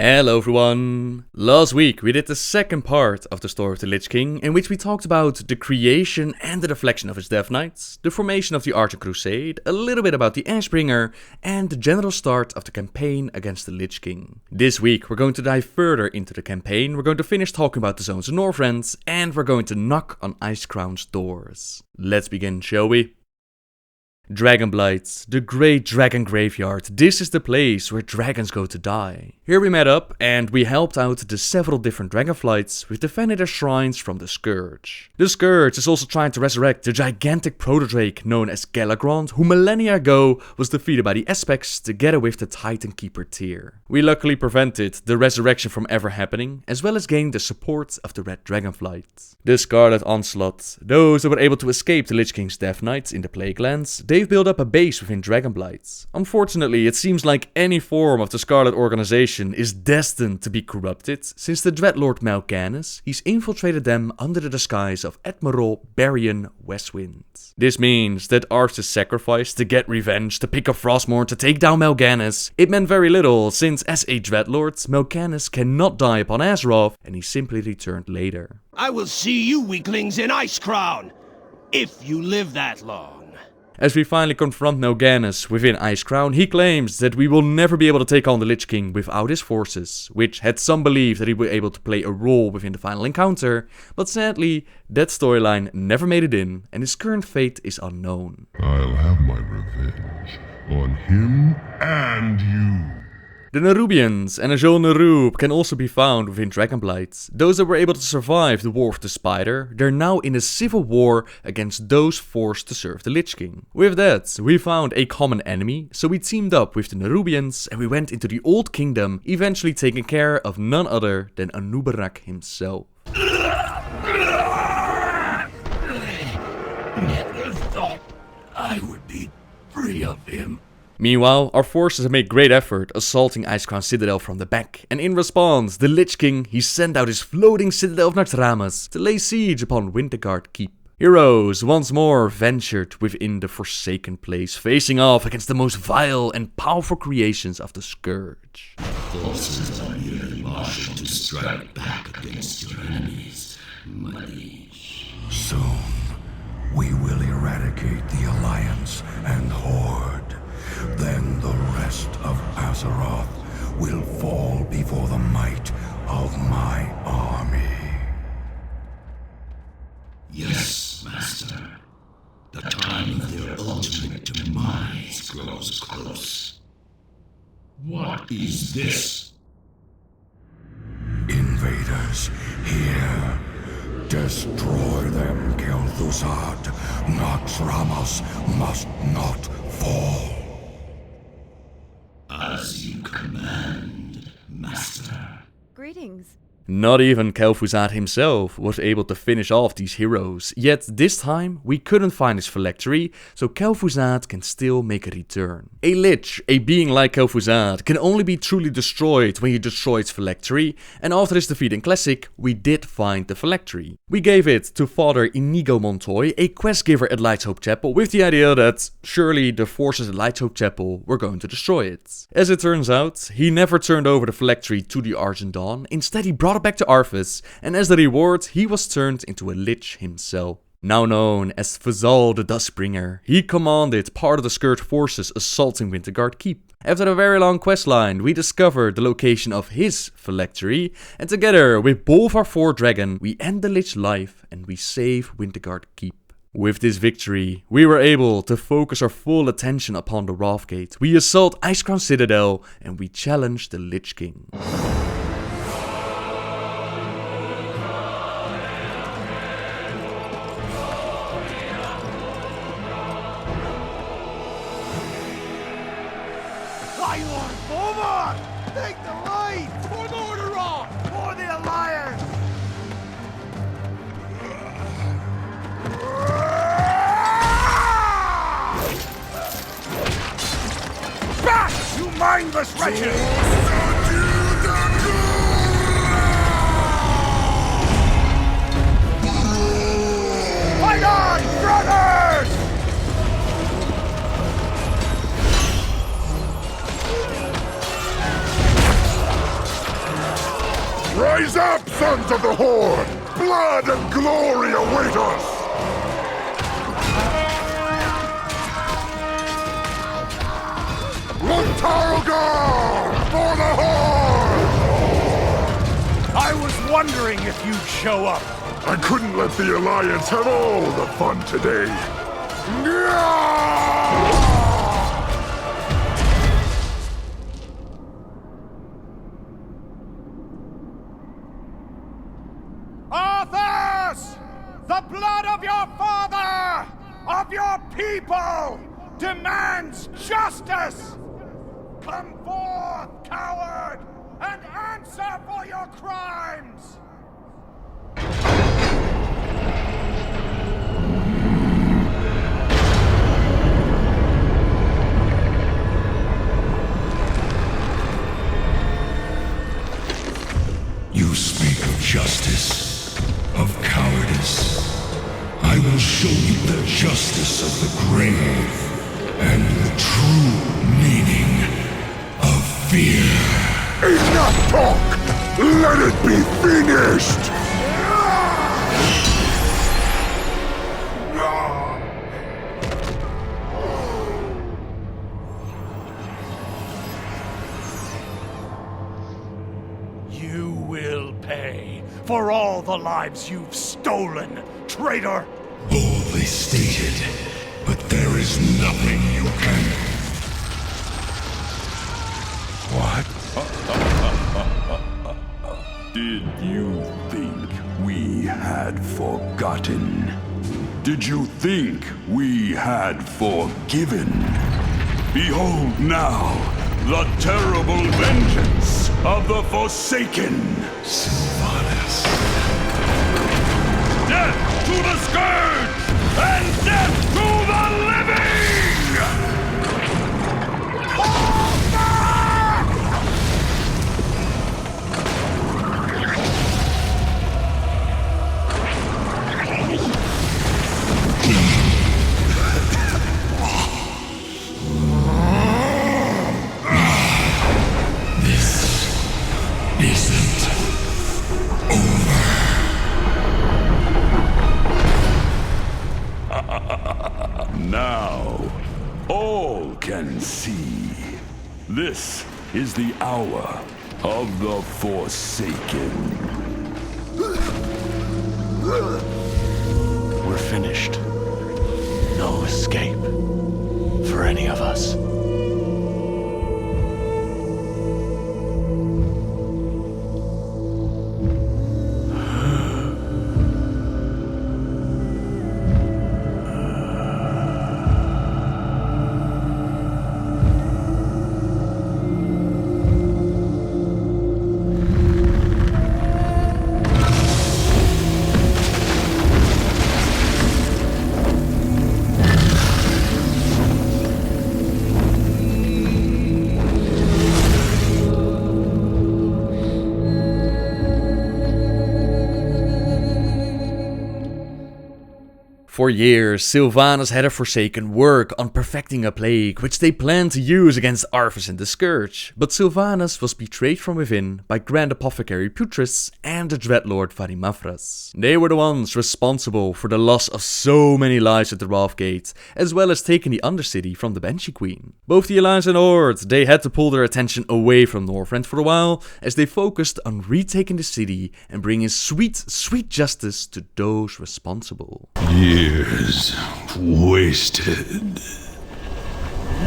Hello everyone! Last week we did the second part of the story of the Lich King, in which we talked about the creation and the deflection of his Death Knights, the formation of the Argent Crusade, a little bit about the Ashbringer, and the general start of the campaign against the Lich King. This week we're going to dive further into the campaign, we're going to finish talking about the zones of Northrend, and we're going to knock on Icecrown's doors. Let's begin, shall we? Dragon Blights, the great dragon graveyard. This is the place where dragons go to die. Here we met up and we helped out the several different dragonflights with defending their shrines from the Scourge. The Scourge is also trying to resurrect the gigantic proto-drake known as Galagrond, who millennia ago was defeated by the Aspects together with the Titan Keeper Tyr. We luckily prevented the resurrection from ever happening, as well as gaining the support of the Red Dragonflight. The Scarlet Onslaught, those that were able to escape the Lich King's Death Knights in the Plague Lands, they've built up a base within Dragonblight. Unfortunately, it seems like any form of the Scarlet organization is destined to be corrupted, since the Dreadlord Mal'Ganis, he's infiltrated them under the disguise of Admiral Baryon Westwind. This means that Arthas sacrificed to get revenge, to pick up Frostmourne, to take down Mal'Ganis. It meant very little, since as a Dreadlord, Mal'Ganis cannot die upon Azeroth, and he simply returned later. I will see you weaklings in Icecrown, if you live that long. As we finally confront Mal'Ganis within Icecrown, he claims that we will never be able to take on the Lich King without his forces, which had some belief that he would be able to play a role within the final encounter, but sadly, that storyline never made it in, and his current fate is unknown. I'll have my revenge on him and you. The Nerubians and Ajol Nerub can also be found within Dragonblight. Those that were able to survive the War of the Spider, they're now in a civil war against those forced to serve the Lich King. With that, we found a common enemy, so we teamed up with the Nerubians and we went into the Old Kingdom, eventually taking care of none other than Anub'arak himself. Never thought I would be free of him. Meanwhile, our forces have made great effort assaulting Icecrown Citadel from the back, and in response, the Lich King, he sent out his floating Citadel of Naxxramas to lay siege upon Winterguard Keep. Heroes once more ventured within the Forsaken Place, facing off against the most vile and powerful creations of the Scourge. Forces are merely marshaled to strike back against your enemies, my liege. Soon, we will eradicate the Alliance and Horde. Then the rest of Azeroth will fall before the might of my army. Yes, Master. The time of their ultimate demise grows close. What is this? Invaders, here. Destroy them, Kel'Thuzad. Naxxramas must not fall. As you command, Master. Greetings. Not even Kel'Thuzad himself was able to finish off these heroes, yet this time we couldn't find his phylactery, so Kel'Thuzad can still make a return. A Lich, a being like Kel'Thuzad, can only be truly destroyed when you destroy its phylactery, and after his defeat in Classic, we did find the phylactery. We gave it to Father Inigo Montoy, a quest giver at Light's Hope Chapel, with the idea that surely the forces at Light's Hope Chapel were going to destroy it. As it turns out, he never turned over the phylactery to the Argent Dawn, instead he brought it back to Arthas, and as the reward, he was turned into a Lich himself. Now known as Fazal the Dustbringer, he commanded part of the Scourge forces assaulting Winterguard Keep. After a very long questline, we discovered the location of his phylactery, and together with Bolvar 4 Dragon, we end the Lich life and we save Winterguard Keep. With this victory, we were able to focus our full attention upon the Wrathgate. We assault Icecrown Citadel and we challenge the Lich King. Take the lead! For Morderon! For the Alliance! Back, you mindless wretches! Fight on, brothers! Rise up, sons of the Horde! Blood and glory await us! Lontargar! For the Horde! I was wondering if you'd show up. I couldn't let the Alliance have all the fun today. Arthas! The blood of your father, of your people, demands justice! Come forth, coward, and answer for your crimes! You speak of justice, of cowardice. I will show you the justice of the grave and the true meaning of fear. Enough talk! Let it be finished! You will pay for all the lives you've stolen, traitor! Boldly stated, but there is nothing you can... What? Did you think we had forgotten? Did you think we had forgiven? Behold now the terrible vengeance of the Forsaken! Sylvanas. Death to the Scourge! And death to the living! Now, all can see. This is the hour of the Forsaken. We're finished. No escape for any of us. For years, Sylvanas had a Forsaken work on perfecting a plague which they planned to use against Arthas and the Scourge, but Sylvanas was betrayed from within by Grand Apothecary Putris and the Dreadlord Varimafras. They were the ones responsible for the loss of so many lives at the Wrathgate, as well as taking the Undercity from the Banshee Queen. Both the Alliance and Horde, they had to pull their attention away from Northrend for a while, as they focused on retaking the city and bringing sweet, sweet justice to those responsible. Years wasted.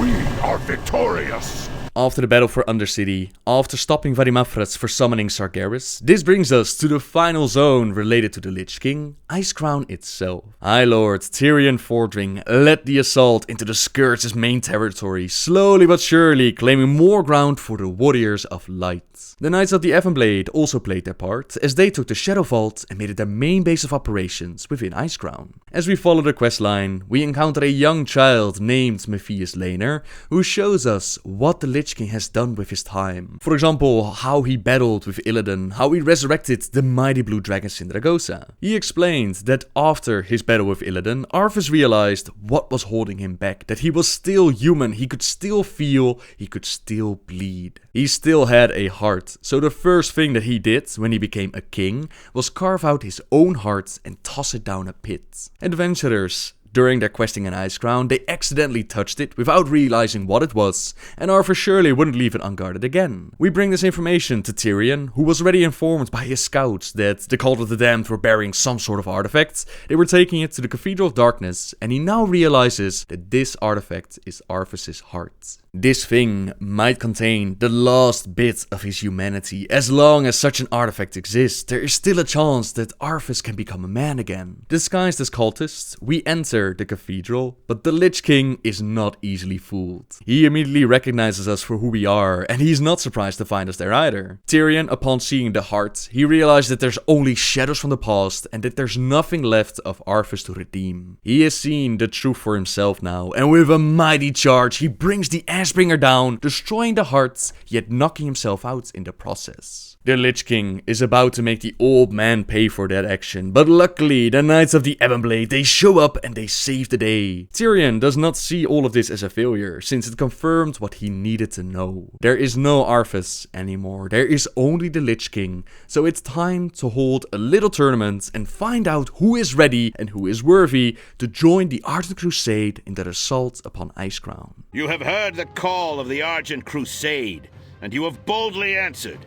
We are victorious! After the battle for Undercity, after stopping Varimafras for summoning Sargeras, this brings us to the final zone related to the Lich King, Icecrown itself. High Lord Tyrion Fordring led the assault into the Scourge's main territory, slowly but surely claiming more ground for the Warriors of Light. The Knights of the Evenblade also played their part, as they took the Shadow Vault and made it their main base of operations within Icecrown. As we follow the questline, we encounter a young child named Matthias Lehner, who shows us what the Lich King has done with his time. For example, how he battled with Illidan, how he resurrected the mighty blue dragon Sindragosa. He explained that after his battle with Illidan, Arthas realized what was holding him back, that he was still human, he could still feel, he could still bleed. He still had a heart, so the first thing that he did when he became a king was carve out his own heart and toss it down a pit. Adventurers, during their questing in Icecrown, they accidentally touched it without realizing what it was, and Arthas surely wouldn't leave it unguarded again. We bring this information to Tyrion, who was already informed by his scouts that the Cult of the Damned were bearing some sort of artifact. They were taking it to the Cathedral of Darkness, and he now realizes that this artifact is Arthas' heart. This thing might contain the last bit of his humanity. As long as such an artifact exists, there is still a chance that Arthas can become a man again. Disguised as cultists, we enter the cathedral, but the Lich King is not easily fooled. He immediately recognizes us for who we are, and he's not surprised to find us there either. Tyrion, upon seeing the heart, he realized that there's only shadows from the past and that there's nothing left of Arthas to redeem. He has seen the truth for himself now, and with a mighty charge, he brings the Ashbringer down, destroying the hearts, yet knocking himself out in the process. The Lich King is about to make the old man pay for that action, but luckily the Knights of the Ebonblade, they show up and they save the day. Tyrion does not see all of this as a failure, since it confirmed what he needed to know. There is no Arthas anymore, there is only the Lich King, so it's time to hold a little tournament and find out who is ready and who is worthy to join the Ardent Crusade in their assault upon Icecrown. You have heard the call of the Argent Crusade, and you have boldly answered.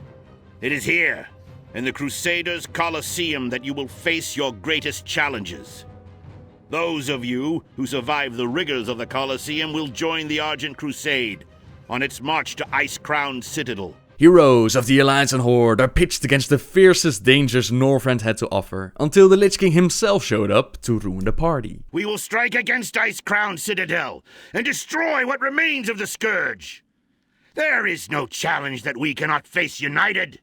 It is here, in the Crusaders' Colosseum, that you will face your greatest challenges. Those of you who survive the rigors of the Colosseum will join the Argent Crusade on its march to Icecrown Citadel. Heroes of the Alliance and Horde are pitched against the fiercest dangers Northrend had to offer, until the Lich King himself showed up to ruin the party. We will strike against Icecrown Citadel and destroy what remains of the Scourge. There is no challenge that we cannot face united.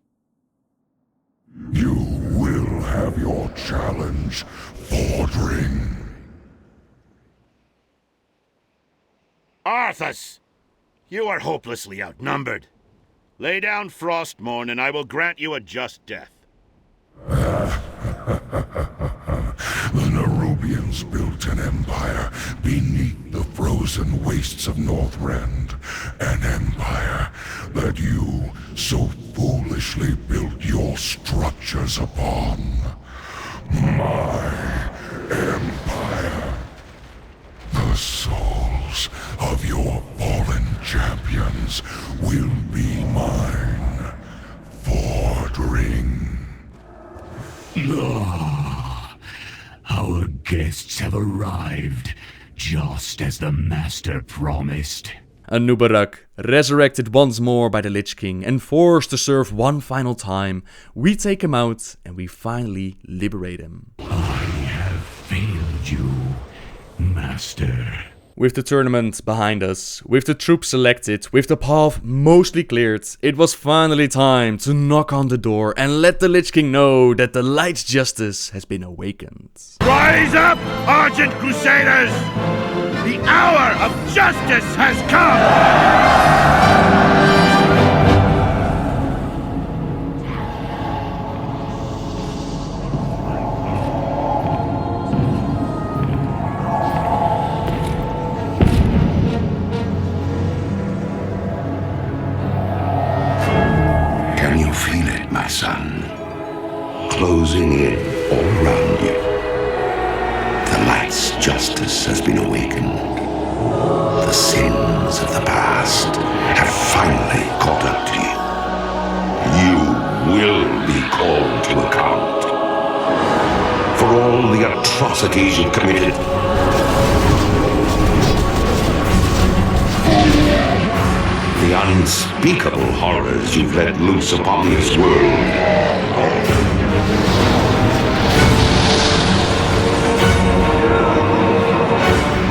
You will have your challenge, Fordring. Arthas, you are hopelessly outnumbered. Lay down Frostmourne, and I will grant you a just death. The Nerubians built an empire beneath the frozen wastes of Northrend. An empire that you so foolishly built your structures upon. My empire. The souls of your fallen champions will be mine. Fordring. Our guests have arrived, just as the Master promised. Anubarak, resurrected once more by the Lich King and forced to serve one final time, we take him out and we finally liberate him. I have failed you, Master. With the tournament behind us, with the troops selected, with the path mostly cleared, it was finally time to knock on the door and let the Lich King know that the Light's justice has been awakened. Rise up, Argent Crusaders! The hour of justice has come! Can you feel it, my son? Closing in all around you. The Light's justice has been awakened. The sins of the past have finally caught up to you. You will be called to account for all the atrocities you've committed. The unspeakable horrors you've let loose upon this world.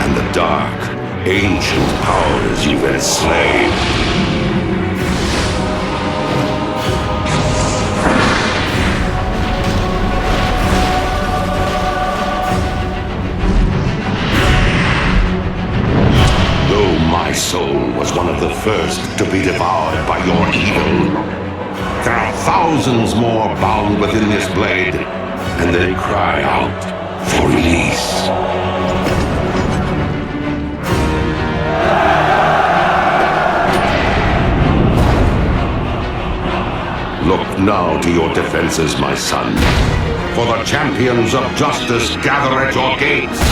And the dark, ancient powers you've enslaved. Though my soul was one of the first to be devoured by your evil. There are thousands more bound within this blade, and they cry out for release. Look now to your defenses, my son, for the champions of justice gather at your gates.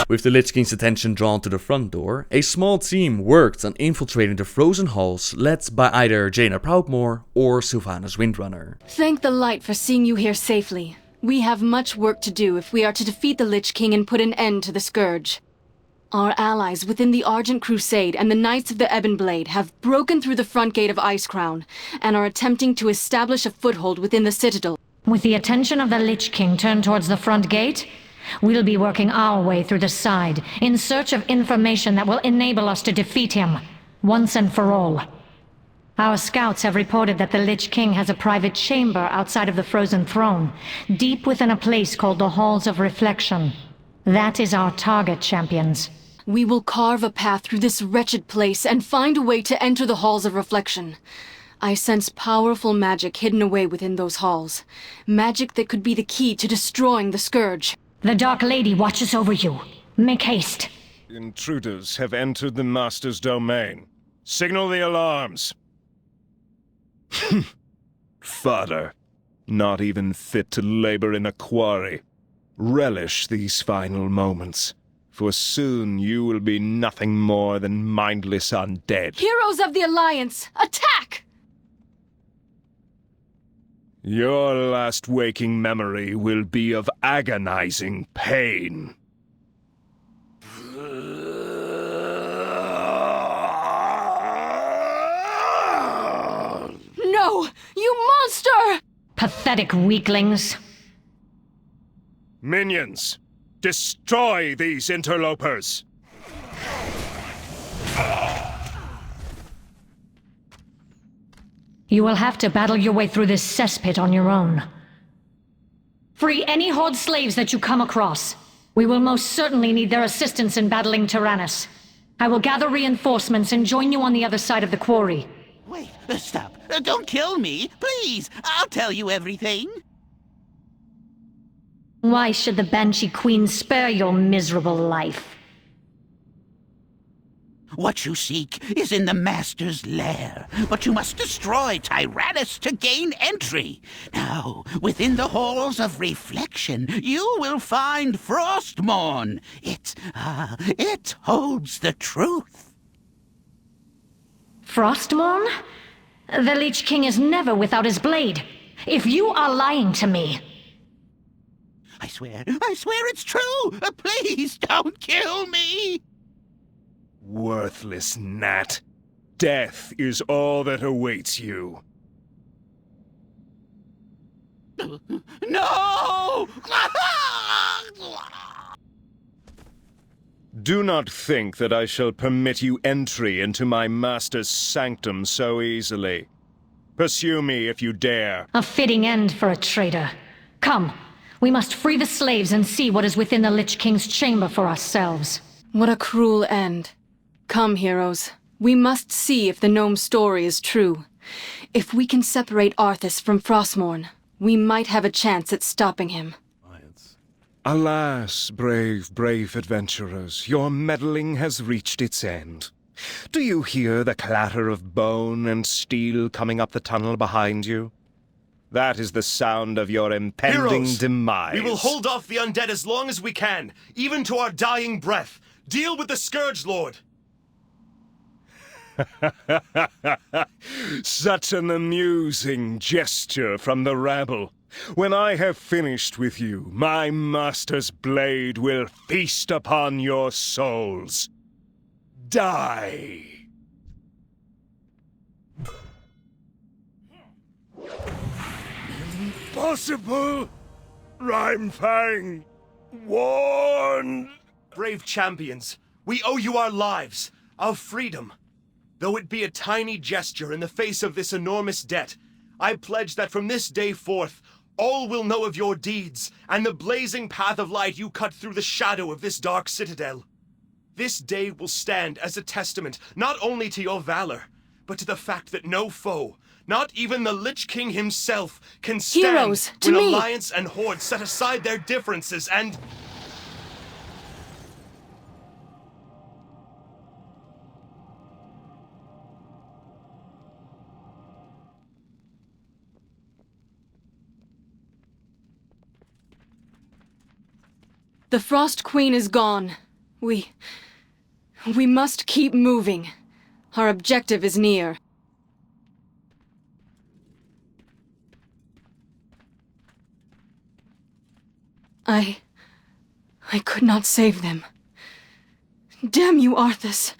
With the Lich King's attention drawn to the front door, a small team worked on infiltrating the frozen halls led by either Jaina Proudmoore or Sylvanas Windrunner. Thank the light for seeing you here safely. We have much work to do if we are to defeat the Lich King and put an end to the Scourge. Our allies within the Argent Crusade and the Knights of the Ebon Blade have broken through the front gate of Icecrown and are attempting to establish a foothold within the Citadel. With the attention of the Lich King turned towards the front gate, we'll be working our way through the side, in search of information that will enable us to defeat him, once and for all. Our scouts have reported that the Lich King has a private chamber outside of the Frozen Throne, deep within a place called the Halls of Reflection. That is our target, champions. We will carve a path through this wretched place and find a way to enter the Halls of Reflection. I sense powerful magic hidden away within those halls. Magic that could be the key to destroying the Scourge. The Dark Lady watches over you. Make haste. Intruders have entered the Master's domain. Signal the alarms. Fodder. Not even fit to labor in a quarry. Relish these final moments, for soon you will be nothing more than mindless undead. Heroes of the Alliance, attack! Your last waking memory will be of agonizing pain. No! You monster! Pathetic weaklings. Minions, destroy these interlopers! You will have to battle your way through this cesspit on your own. Free any Horde slaves that you come across. We will most certainly need their assistance in battling Tyrannus. I will gather reinforcements and join you on the other side of the quarry. Wait, stop. Don't kill me, please. I'll tell you everything. Why should the Banshee Queen spare your miserable life? What you seek is in the Master's lair, but you must destroy Tyrannus to gain entry. Now, within the Halls of Reflection, you will find Frostmourne. It holds the truth. Frostmourne? The Lich King is never without his blade. If you are lying to me... I swear it's true! Please don't kill me! Worthless gnat. Death is all that awaits you. No! Do not think that I shall permit you entry into my master's sanctum so easily. Pursue me if you dare. A fitting end for a traitor. Come, we must free the slaves and see what is within the Lich King's chamber for ourselves. What a cruel end. Come, heroes. We must see if the gnome's story is true. If we can separate Arthas from Frostmourne, we might have a chance at stopping him. Alas, brave adventurers, your meddling has reached its end. Do you hear the clatter of bone and steel coming up the tunnel behind you? That is the sound of your impending demise. We will hold off the undead as long as we can, even to our dying breath. Deal with the Scourge Lord! Such an amusing gesture from the rabble. When I have finished with you, my master's blade will feast upon your souls. Die! possible? Rhymefang, warn! Brave champions, we owe you our lives, our freedom. Though it be a tiny gesture in the face of this enormous debt, I pledge that from this day forth, all will know of your deeds and the blazing path of light you cut through the shadow of this dark citadel. This day will stand as a testament not only to your valor, but to the fact that no foe, not even the Lich King himself, can stand Heroes, to when me. Alliance and Horde set aside their differences and... The Frost Queen is gone. We must keep moving. Our objective is near. I could not save them. Damn you, Arthas!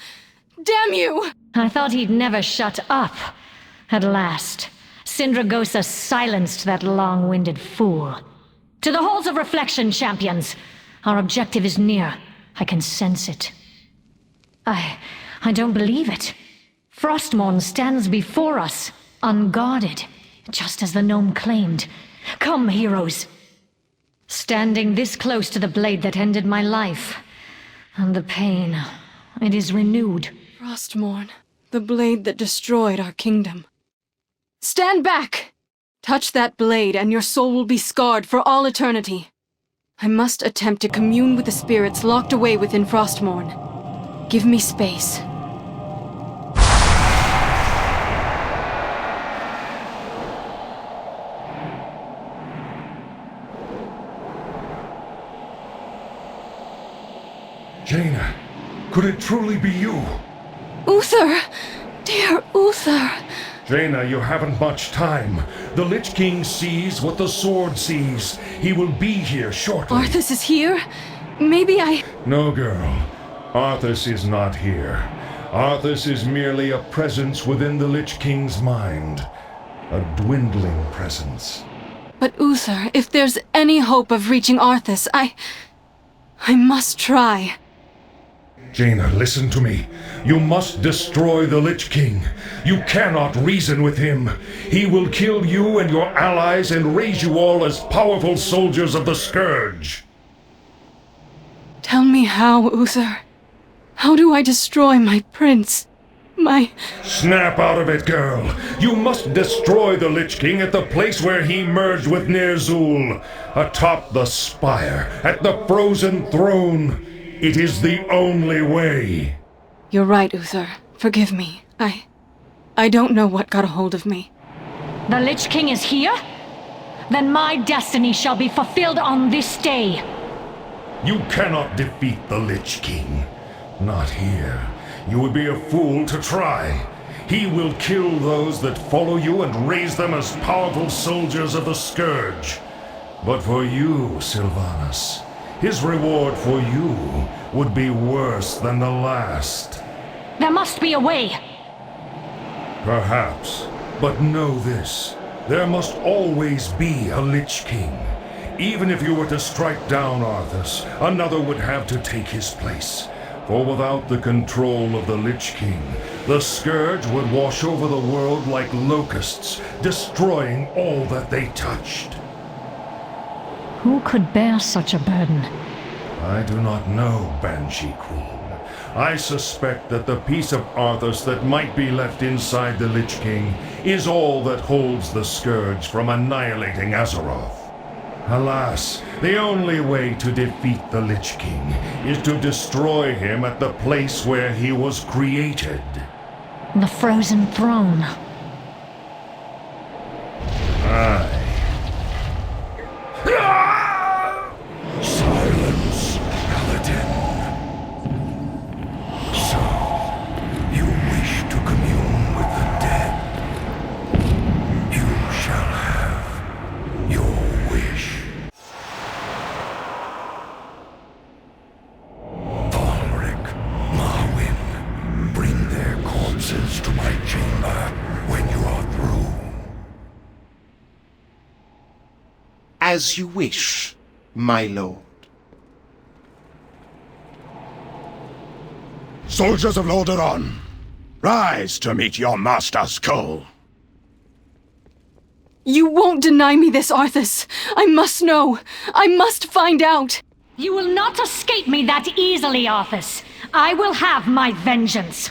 Damn you! I thought he'd never shut up. At last, Syndragosa silenced that long-winded fool. To the halls of reflection, champions! Our objective is near. I can sense it. I don't believe it. Frostmourne stands before us, unguarded, just as the gnome claimed. Come, heroes! Standing this close to the blade that ended my life. And the pain, it is renewed. Frostmourne, the blade that destroyed our kingdom. Stand back! Touch that blade and your soul will be scarred for all eternity. I must attempt to commune with the spirits locked away within Frostmourne. Give me space. Jaina, could it truly be you? Uther! Dear Uther! Jaina, you haven't much time. The Lich King sees what the sword sees. He will be here shortly. Arthas is here? Maybe I... No, girl. Arthas is not here. Arthas is merely a presence within the Lich King's mind. A dwindling presence. But Uther, if there's any hope of reaching Arthas, I must try. Jaina, listen to me. You must destroy the Lich King. You cannot reason with him. He will kill you and your allies and raise you all as powerful soldiers of the Scourge. Tell me how, Uther. How do I destroy my prince? Snap out of it, girl. You must destroy the Lich King at the place where he merged with Ner'zhul. Atop the spire, at the frozen throne. It is the only way. You're right, Uther. Forgive me. I don't know what got a hold of me. The Lich King is here? Then my destiny shall be fulfilled on this day. You cannot defeat the Lich King. Not here. You would be a fool to try. He will kill those that follow you and raise them as powerful soldiers of the Scourge. But for you, Sylvanas, his reward for you would be worse than the last. There must be a way. Perhaps. But know this. There must always be a Lich King. Even if you were to strike down Arthas, another would have to take his place. For without the control of the Lich King, the Scourge would wash over the world like locusts, destroying all that they touched. Who could bear such a burden? I do not know, Banshee Queen. I suspect that the piece of Arthas that might be left inside the Lich King is all that holds the Scourge from annihilating Azeroth. Alas, the only way to defeat the Lich King is to destroy him at the place where he was created. The Frozen Throne. Aye. Silence, Paladin. So, you wish to commune with the dead. You shall have your wish. Volric, Marwyn, bring their corpses to my chamber. As you wish, my lord. Soldiers of Lordaeron, rise to meet your master's call. You won't deny me this, Arthas. I must know. I must find out. You will not escape me that easily, Arthas. I will have my vengeance.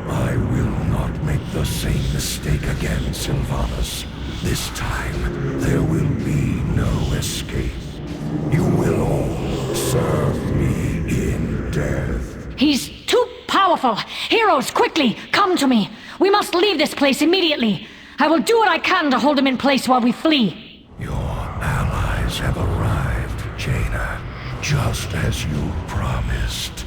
I will not make the same mistake again, Sylvanas. This time, there will be no escape. You will all serve me in death. He's too powerful. Heroes, quickly, come to me. We must leave this place immediately. I will do what I can to hold him in place while we flee. Your allies have arrived, Jaina, just as you promised.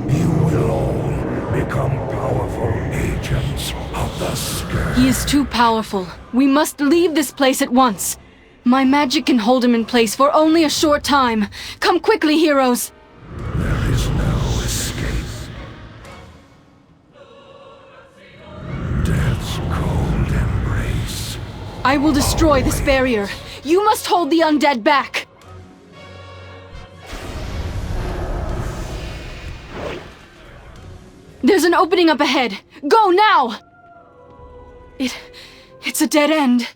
You will all become powerful agents of the Scourge. He is too powerful. We must leave this place at once. My magic can hold him in place for only a short time. Come quickly, heroes. There is no escape. Death's cold embrace. I will destroy this barrier. You must hold the undead back. There's an opening up ahead. Go now! It's a dead end.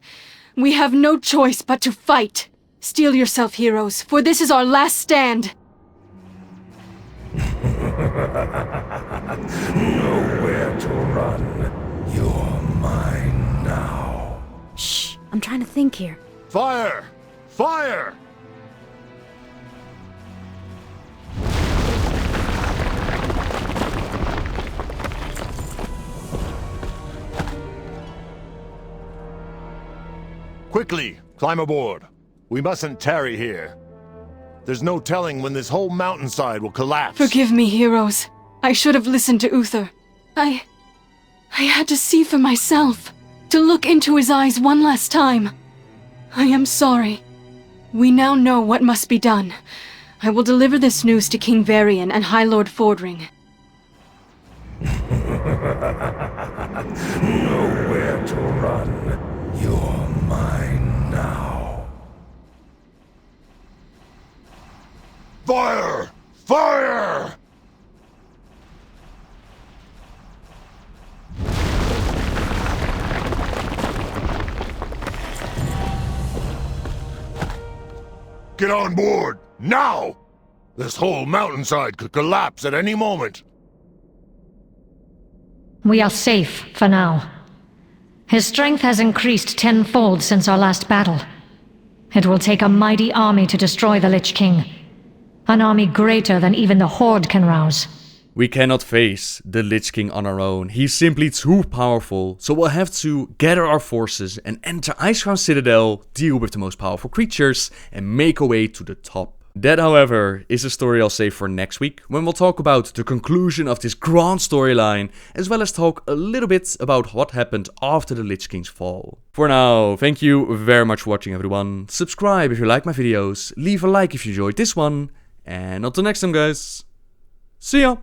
We have no choice but to fight. Steel yourself, heroes, for this is our last stand. Nowhere to run. You're mine now. Shh, I'm trying to think here. Fire! Fire! Quickly, climb aboard. We mustn't tarry here. There's no telling when this whole mountainside will collapse. Forgive me, heroes. I should have listened to Uther. I had to see for myself. To look into his eyes one last time. I am sorry. We now know what must be done. I will deliver this news to King Varian and High Lord Fordring. Nowhere to run. You're mine now. Fire! Fire! Get on board, now! This whole mountainside could collapse at any moment. We are safe for now. His strength has increased tenfold since our last battle. It will take a mighty army to destroy the Lich King. An army greater than even the Horde can rouse. We cannot face the Lich King on our own. He's simply too powerful, so we'll have to gather our forces and enter Icecrown Citadel, deal with the most powerful creatures, and make our way to the top. That, however, is a story I'll save for next week, when we'll talk about the conclusion of this grand storyline, as well as talk a little bit about what happened after the Lich King's fall. For now, thank you very much for watching, everyone. Subscribe if you like my videos, leave a like if you enjoyed this one, and until next time, guys, see ya!